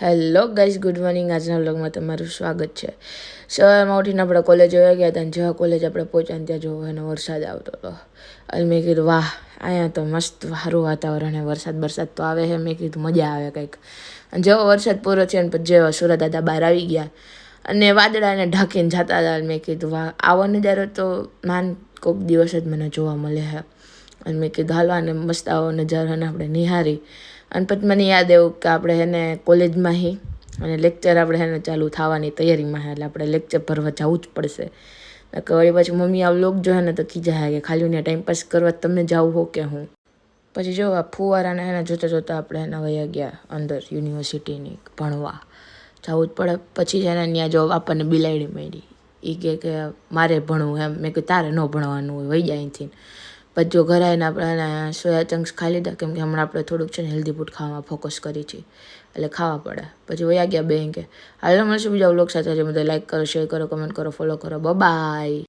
Hello guys, good morning. આજના વ્લોગમાં તમારું સ્વાગત છે. સવારમાં ઉઠીને આપણે કોલેજ જોવા ગયા હતા અને જેવા કોલેજ આપણે પહોંચ્યા ત્યાં જોવો એનો વરસાદ આવતો હતો. અને મેં કીધું વાહ, અહીંયા તો મસ્ત સારું વાતાવરણ છે, વરસાદ તો આવે છે. મેં કીધું મજા આવે કંઈક. અને જેવો વરસાદ પૂરો થયો ને પછી જેવો સુરત દાદા બહાર આવી ગયા અને વાદળાને ઢાંકીને જતા હતા. મેં કીધું વાહ, આવો નજારો તો કોઈક દિવસ જ મને જોવા મળે છે. અને મેં કીધું હાલવાને મસ્ત આવો નજારાને આપણે નિહારી. અને પછી મને યાદ આવ્યું કે આપણે એને કોલેજમાં અને લેક્ચર આપણે એને ચાલુ થવાની તૈયારીમાં એટલે આપણે લેક્ચર ભરવા જવું જ પડશે. વળી પછી મમ્મી આ વ્લોગ જોહે ને તો કીધા કે ખાલી ને ટાઈમપાસ કરવા તમે જાવ હો કે હું. પછી જો આ ફુવારાને એને જોતાં આપણે એને વયા ગયા અંદર યુનિવર્સિટીની ભણવા. જવું જ પડે. પછી જ એને ત્યાં જો આપણને બિલાડી મળી. એ કે મારે ભણવું એમ. મેં કહ્યું તારે ન ભણવાનું હોય, વહી જાય અહીંથી. પછી જો ઘરે આવીને આપણે એને સોયા ચંક્સ ખાઈ લીધા, કેમ કે હમણાં આપણે થોડુંક છે ને હેલ્ધી ફૂડ ખાવામાં ફોકસ કરી છીએ એટલે ખાવા પડે. પછી વયા ગયા બેંકે. હાલ મળશું બીજા વ્લોગ સાથે. બધા લાઈક કરો, શેર કરો, કમેન્ટ કરો, ફોલો કરો. બાય.